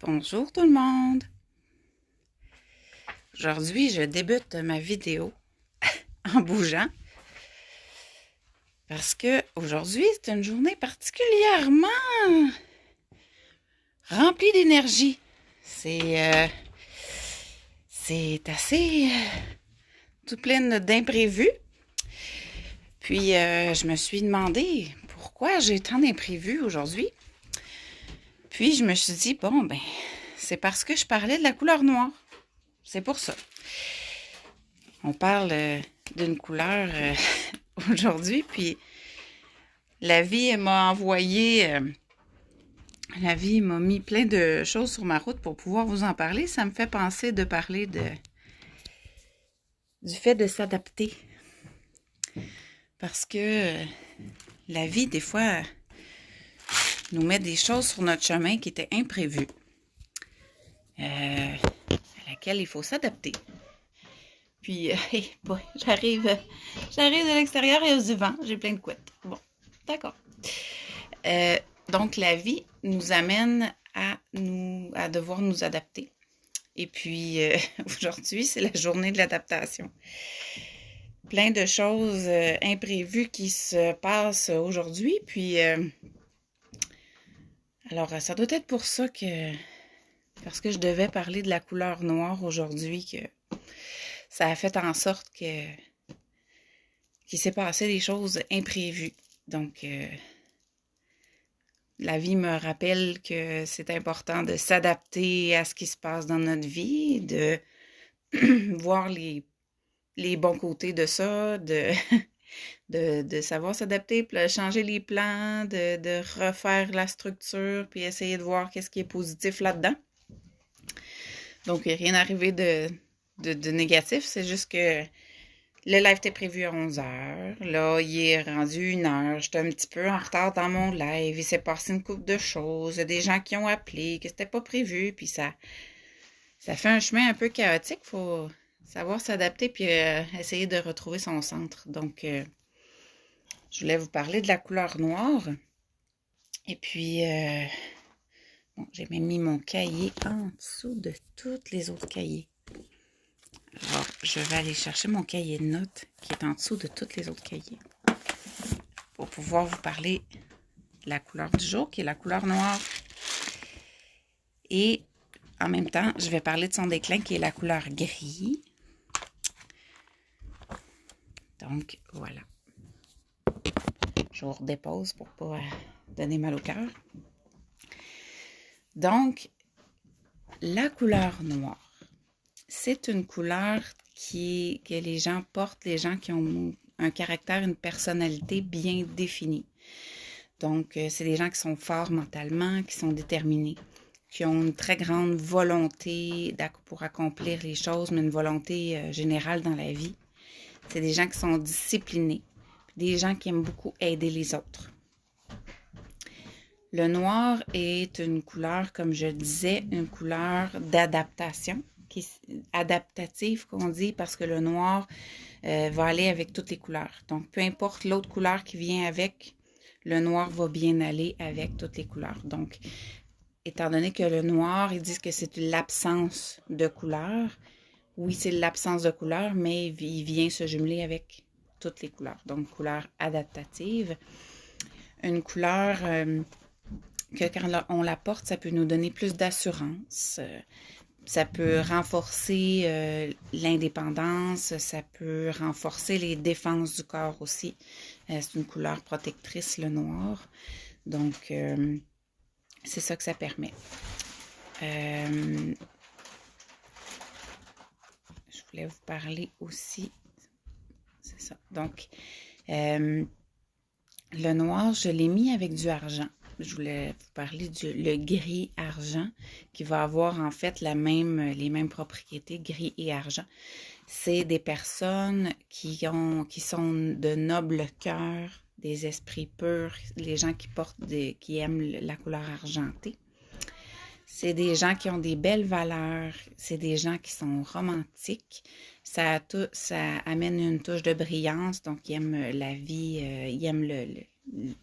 Bonjour tout le monde! Aujourd'hui, je débute ma vidéo en bougeant parce que aujourd'hui, c'est une journée particulièrement remplie d'énergie. C'est assez tout plein d'imprévus. Puis, je me suis demandé pourquoi j'ai tant d'imprévus aujourd'hui. Puis, je me suis dit, bon, ben, c'est parce que je parlais de la couleur noire. C'est pour ça. On parle d'une couleur aujourd'hui, puis la vie m'a mis plein de choses sur ma route pour pouvoir vous en parler. Ça me fait penser de parler du fait de s'adapter. Parce que la vie, des fois, nous met des choses sur notre chemin qui étaient imprévues, à laquelle il faut s'adapter. Puis, j'arrive de l'extérieur, il y a du vent, j'ai plein de couettes. Bon, d'accord. Donc, la vie nous amène à devoir nous adapter. Et puis, aujourd'hui, c'est la journée de l'adaptation. Plein de choses imprévues qui se passent aujourd'hui. Puis, alors, ça doit être pour ça parce que je devais parler de la couleur noire aujourd'hui, que ça a fait en sorte qu'il s'est passé des choses imprévues. Donc, la vie me rappelle que c'est important de s'adapter à ce qui se passe dans notre vie, de voir les bons côtés de ça, de savoir s'adapter, changer les plans, de refaire la structure, puis essayer de voir qu'est-ce qui est positif là-dedans. Donc, il n'y a rien arrivé de négatif, c'est juste que le live était prévu à 11h. Là, il est rendu 1h. J'étais un petit peu en retard dans mon live. Il s'est passé une couple de choses. Il y a des gens qui ont appelé, que c'était pas prévu. Puis ça fait un chemin un peu chaotique. Il faut savoir s'adapter puis essayer de retrouver son centre. Donc, je voulais vous parler de la couleur noire. Et puis, bon, j'ai même mis mon cahier en dessous de tous les autres cahiers. Alors, je vais aller chercher mon cahier de notes qui est en dessous de tous les autres cahiers pour pouvoir vous parler de la couleur du jour qui est la couleur noire. Et en même temps, je vais parler de son déclin qui est la couleur gris. Donc, voilà. Je vous redépose pour ne pas donner mal au cœur. Donc, la couleur noire, c'est une couleur que les gens portent, les gens qui ont un caractère, une personnalité bien définie. Donc, c'est des gens qui sont forts mentalement, qui sont déterminés, qui ont une très grande volonté pour accomplir les choses, mais une volonté générale dans la vie. C'est des gens qui sont disciplinés, des gens qui aiment beaucoup aider les autres. Le noir est une couleur, comme je disais, une couleur d'adaptation, adaptative qu'on dit, parce que le noir va aller avec toutes les couleurs. Donc, peu importe l'autre couleur qui vient avec, le noir va bien aller avec toutes les couleurs. Donc, étant donné que le noir, ils disent que c'est l'absence de couleur. Oui, c'est l'absence de couleur, mais il vient se jumeler avec toutes les couleurs. Donc, couleur adaptative. Une couleur que quand on la porte, ça peut nous donner plus d'assurance. Ça peut renforcer l'indépendance, ça peut renforcer les défenses du corps aussi. C'est une couleur protectrice, le noir. Donc, c'est ça que ça permet. Je voulais vous parler aussi. C'est ça. Donc, le noir, je l'ai mis avec du argent. Je voulais vous parler le gris argent qui va avoir en fait les mêmes propriétés, gris et argent. C'est des personnes qui sont de nobles cœurs, des esprits purs, les gens qui aiment la couleur argentée. C'est des gens qui ont des belles valeurs, c'est des gens qui sont romantiques. Ça amène une touche de brillance, donc ils aiment la vie, ils aiment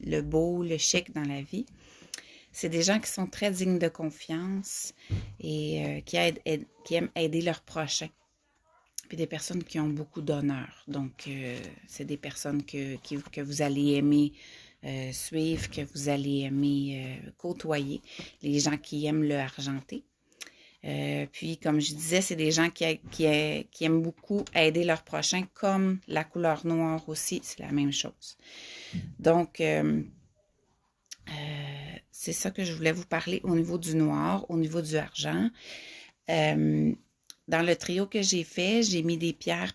le beau, le chic dans la vie. C'est des gens qui sont très dignes de confiance et qui aiment aider leurs prochains. Puis des personnes qui ont beaucoup d'honneur. Donc, c'est des personnes que vous allez aimer suivre, que vous allez aimer côtoyer. Les gens qui aiment le argenté. Puis, comme je disais, c'est des gens qui aiment beaucoup aider leurs prochains, comme la couleur noire aussi, c'est la même chose. Donc, c'est ça que je voulais vous parler au niveau du noir, au niveau du argent. Dans le trio que j'ai fait, j'ai mis des pierres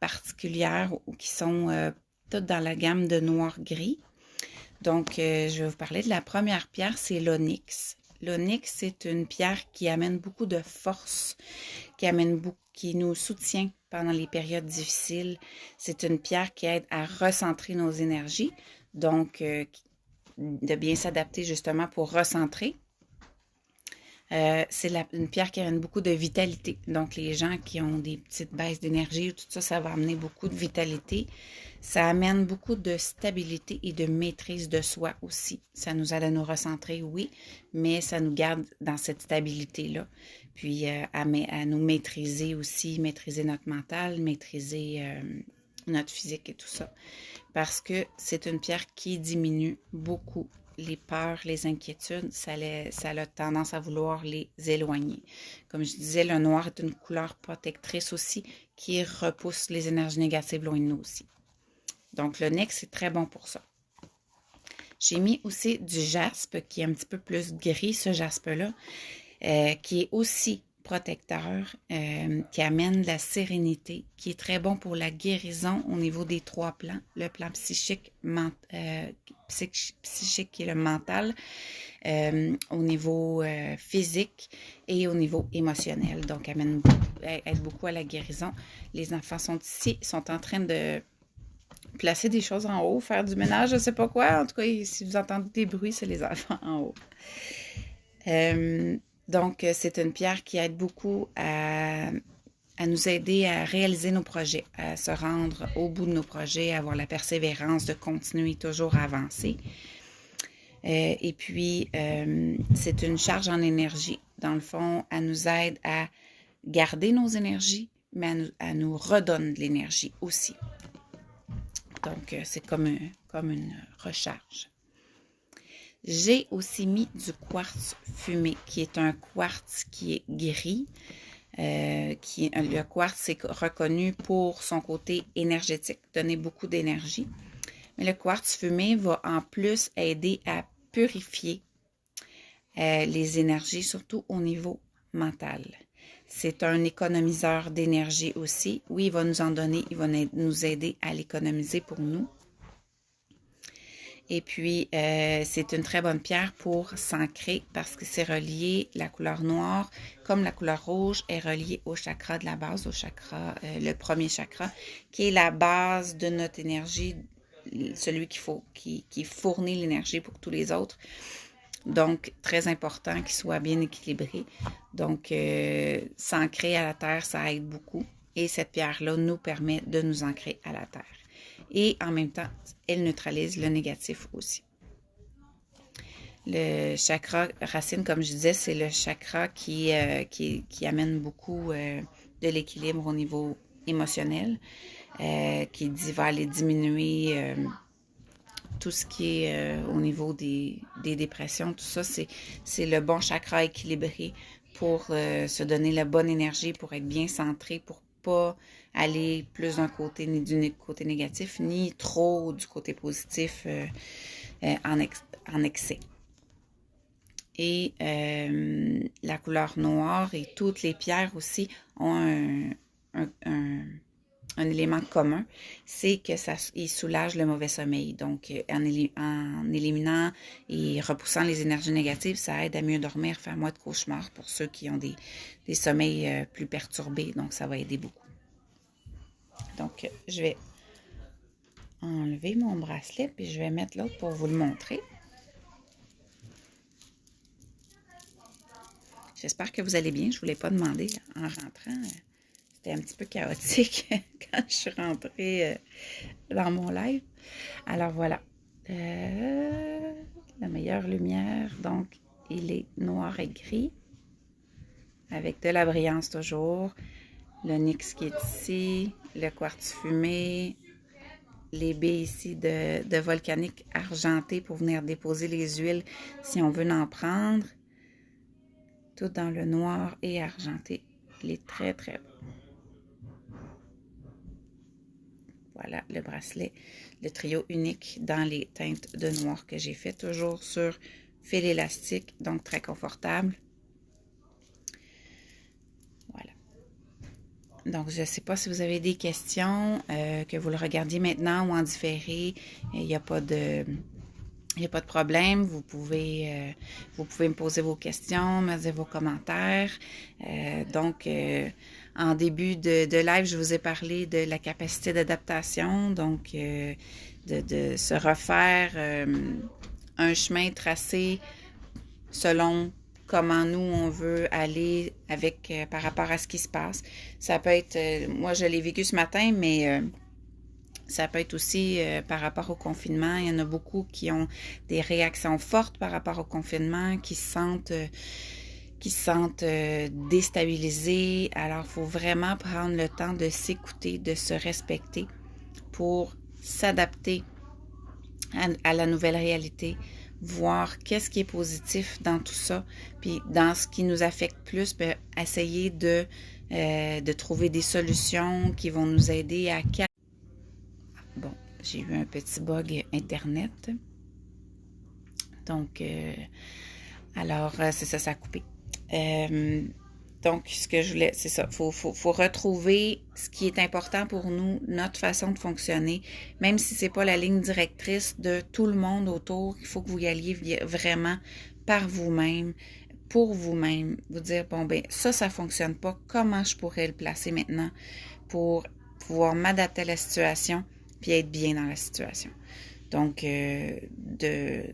particulières qui sont toutes dans la gamme de noir-gris. Donc, je vais vous parler de la première pierre, c'est l'onyx. L'onyx, c'est une pierre qui amène beaucoup de force, qui nous soutient pendant les périodes difficiles. C'est une pierre qui aide à recentrer nos énergies, donc de bien s'adapter justement pour recentrer. C'est une pierre qui amène beaucoup de vitalité. Donc, les gens qui ont des petites baisses d'énergie, tout ça, ça va amener beaucoup de vitalité. Ça amène beaucoup de stabilité et de maîtrise de soi aussi. Ça nous aide à nous recentrer, oui, mais ça nous garde dans cette stabilité-là. Puis, à nous maîtriser aussi, maîtriser notre mental, maîtriser notre physique et tout ça. Parce que c'est une pierre qui diminue beaucoup les peurs, les inquiétudes, ça a tendance à vouloir les éloigner. Comme je disais, le noir est une couleur protectrice aussi qui repousse les énergies négatives loin de nous aussi. Donc, l'onyx, c'est très bon pour ça. J'ai mis aussi du jaspe qui est un petit peu plus gris, ce jaspe-là, qui est aussi protecteur, qui amène de la sérénité, qui est très bon pour la guérison au niveau des 3 plans, le plan psychique, psychique qui est le mental, au niveau physique et au niveau émotionnel. Donc, aide beaucoup à la guérison. Les enfants sont ici, sont en train de placer des choses en haut, faire du ménage, je ne sais pas quoi. En tout cas, si vous entendez des bruits, c'est les enfants en haut. Donc, c'est une pierre qui aide beaucoup à nous aider à réaliser nos projets, à se rendre au bout de nos projets, à avoir la persévérance de continuer toujours à avancer. Et puis, c'est une charge en énergie. Dans le fond, elle nous aide à garder nos énergies, mais elle nous redonne de l'énergie aussi. Donc, c'est comme une recharge. J'ai aussi mis du quartz fumé, qui est un quartz qui est gris. Le quartz est reconnu pour son côté énergétique, donner beaucoup d'énergie. Mais le quartz fumé va en plus aider à purifier les énergies, surtout au niveau mental. C'est un économiseur d'énergie aussi. Oui, il va nous en donner, il va nous aider à l'économiser pour nous. Et puis, c'est une très bonne pierre pour s'ancrer parce que c'est relié, la couleur noire, comme la couleur rouge, est reliée au chakra de la base, au chakra, le premier chakra, qui est la base de notre énergie, celui qui fournit l'énergie pour tous les autres. Donc, très important qu'il soit bien équilibré. Donc, s'ancrer à la terre, ça aide beaucoup. Et cette pierre-là nous permet de nous ancrer à la terre. Et en même temps, elle neutralise le négatif aussi. Le chakra racine, comme je disais, c'est le chakra qui amène beaucoup de l'équilibre au niveau émotionnel, qui va aller diminuer tout ce qui est au niveau des dépressions, tout ça, c'est le bon chakra équilibré pour se donner la bonne énergie, pour être bien centré, pour pas aller plus d'un côté ni du côté négatif, ni trop du côté positif en excès. Et la couleur noire et toutes les pierres aussi ont un élément commun, c'est que il soulage le mauvais sommeil. Donc, en éliminant et repoussant les énergies négatives, ça aide à mieux dormir, faire moins de cauchemars pour ceux qui ont des sommeils plus perturbés. Donc, ça va aider beaucoup. Donc, je vais enlever mon bracelet, puis je vais mettre l'autre pour vous le montrer. J'espère que vous allez bien. Je ne vous l'ai pas demandé en rentrant. C'était un petit peu chaotique quand je suis rentrée dans mon live. Alors voilà. Le meilleur. meilleure lumière. Donc, il est noir et gris, avec de la brillance toujours. L'onyx qui est ici, le quartz fumé, les baies ici de volcanique argenté pour venir déposer les huiles si on veut en prendre. Tout dans le noir et argenté. Il est très, très beau. Voilà le bracelet, le trio unique dans les teintes de noir que j'ai fait, toujours sur fil élastique, donc très confortable. Voilà. Donc, je ne sais pas si vous avez des questions, que vous le regardiez maintenant ou en différé. Il n'y a pas de... Il n'y a pas de problème, vous pouvez me poser vos questions, me dire vos commentaires. En début de live, je vous ai parlé de la capacité d'adaptation, donc de se refaire un chemin tracé selon comment nous, on veut aller avec par rapport à ce qui se passe. Ça peut être, moi je l'ai vécu ce matin, mais... ça peut être aussi par rapport au confinement. Il y en a beaucoup qui ont des réactions fortes par rapport au confinement, qui se sentent déstabilisés. Alors, il faut vraiment prendre le temps de s'écouter, de se respecter pour s'adapter à la nouvelle réalité, voir qu'est-ce qui est positif dans tout ça, puis dans ce qui nous affecte plus, bien, essayer de trouver des solutions qui vont nous aider à... Bon, j'ai eu un petit bug Internet. Donc, c'est ça, ça a coupé. Donc, ce que je voulais, c'est ça. Faut retrouver ce qui est important pour nous, notre façon de fonctionner, même si c'est pas la ligne directrice de tout le monde autour. Il faut que vous y alliez vraiment par vous-même, pour vous-même. Vous dire, bon, ben ça fonctionne pas. Comment je pourrais le placer maintenant pour pouvoir m'adapter à la situation puis être bien dans la situation. Donc, de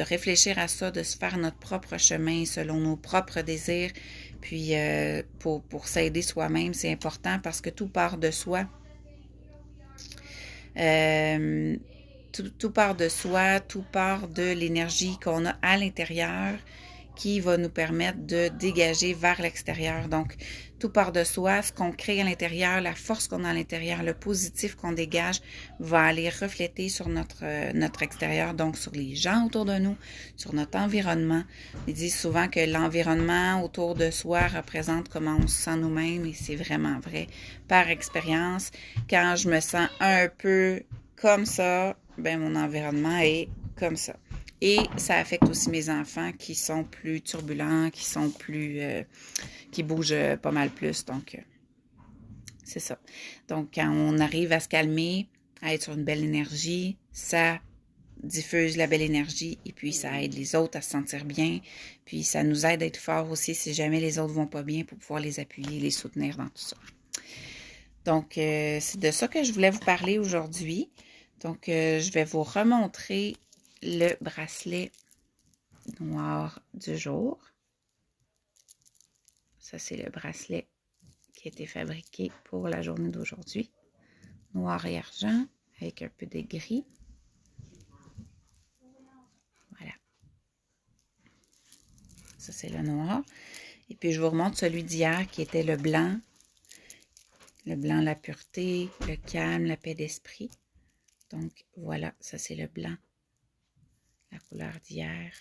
réfléchir à ça, de se faire notre propre chemin selon nos propres désirs, puis pour s'aider soi-même, c'est important parce que tout part de soi. Tout part de soi, tout part de l'énergie qu'on a à l'intérieur qui va nous permettre de dégager vers l'extérieur. Donc, tout part de soi, ce qu'on crée à l'intérieur, la force qu'on a à l'intérieur, le positif qu'on dégage va aller refléter sur notre extérieur, donc sur les gens autour de nous, sur notre environnement. Ils disent souvent que l'environnement autour de soi représente comment on se sent nous-mêmes et c'est vraiment vrai. Par expérience, quand je me sens un peu comme ça, ben mon environnement est comme ça. Et ça affecte aussi mes enfants qui sont plus turbulents, qui bougent pas mal plus. Donc, c'est ça. Donc, quand on arrive à se calmer, à être sur une belle énergie, ça diffuse la belle énergie et puis ça aide les autres à se sentir bien. Puis ça nous aide à être forts aussi si jamais les autres vont pas bien pour pouvoir les appuyer, les soutenir dans tout ça. Donc, c'est de ça que je voulais vous parler aujourd'hui. Donc, je vais vous remontrer le bracelet noir du jour. Ça, c'est le bracelet qui a été fabriqué pour la journée d'aujourd'hui. Noir et argent avec un peu de gris. Voilà. Ça, c'est le noir. Et puis, je vous remontre celui d'hier qui était le blanc. Le blanc, la pureté, le calme, la paix d'esprit. Donc, voilà, ça, c'est le blanc. La couleur d'hier.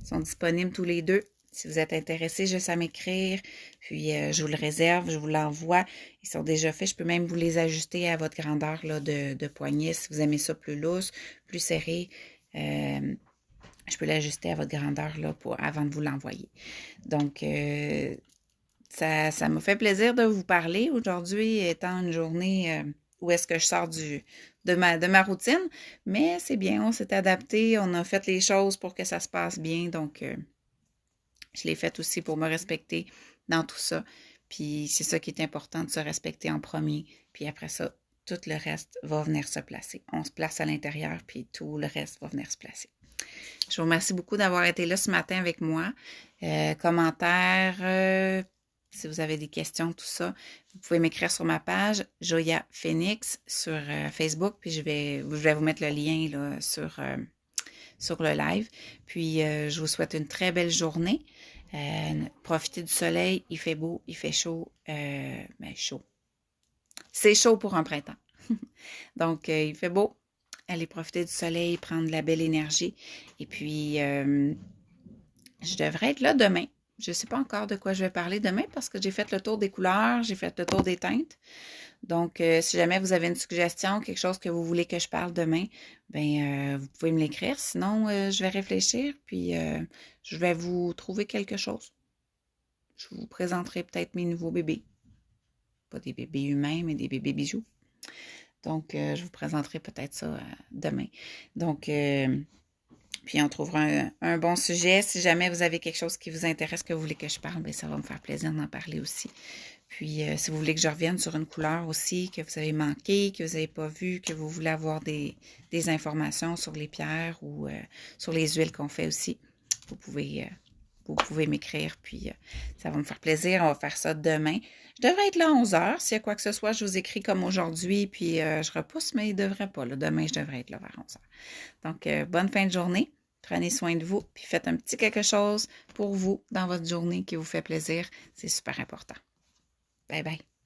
Ils sont disponibles tous les deux. Si vous êtes intéressé, juste à m'écrire. Puis, je vous le réserve, je vous l'envoie. Ils sont déjà faits. Je peux même vous les ajuster à votre grandeur là, de poignet. Si vous aimez ça plus lousse, plus serré, je peux l'ajuster à votre grandeur là, avant de vous l'envoyer. Donc, ça m'a fait plaisir de vous parler aujourd'hui, étant une journée où est-ce que je sors de ma routine. Mais c'est bien, on s'est adapté, on a fait les choses pour que ça se passe bien. Donc, je l'ai fait aussi pour me respecter dans tout ça. Puis, c'est ça qui est important, de se respecter en premier. Puis après ça, tout le reste va venir se placer. On se place à l'intérieur, puis tout le reste va venir se placer. Je vous remercie beaucoup d'avoir été là ce matin avec moi. Commentaires, si vous avez des questions, tout ça, vous pouvez m'écrire sur ma page Joya Phoenix sur Facebook, puis je vais vous mettre le lien là, sur le live. Puis, je vous souhaite une très belle journée. Profitez du soleil, il fait beau, il fait chaud, mais chaud. C'est chaud pour un printemps. Donc, il fait beau. Allez profiter du soleil, prendre de la belle énergie. Et puis, je devrais être là demain. Je ne sais pas encore de quoi je vais parler demain parce que j'ai fait le tour des couleurs, j'ai fait le tour des teintes. Donc, si jamais vous avez une suggestion, quelque chose que vous voulez que je parle demain, ben vous pouvez me l'écrire. Sinon, je vais réfléchir, puis je vais vous trouver quelque chose. Je vous présenterai peut-être mes nouveaux bébés. Pas des bébés humains, mais des bébés bijoux. Donc, je vous présenterai peut-être ça demain. Donc, puis on trouvera un bon sujet. Si jamais vous avez quelque chose qui vous intéresse, que vous voulez que je parle, bien, ça va me faire plaisir d'en parler aussi. Puis, si vous voulez que je revienne sur une couleur aussi, que vous avez manqué, que vous n'avez pas vu, que vous voulez avoir des informations sur les pierres ou sur les huiles qu'on fait aussi, vous pouvez m'écrire, puis ça va me faire plaisir. On va faire ça demain. Je devrais être là à 11 heures. S'il y a quoi que ce soit, je vous écris comme aujourd'hui, puis je repousse, mais il ne devrait pas. Là. Demain, je devrais être là vers 11 heures. Donc, bonne fin de journée. Prenez soin de vous, puis faites un petit quelque chose pour vous dans votre journée qui vous fait plaisir. C'est super important. Bye bye.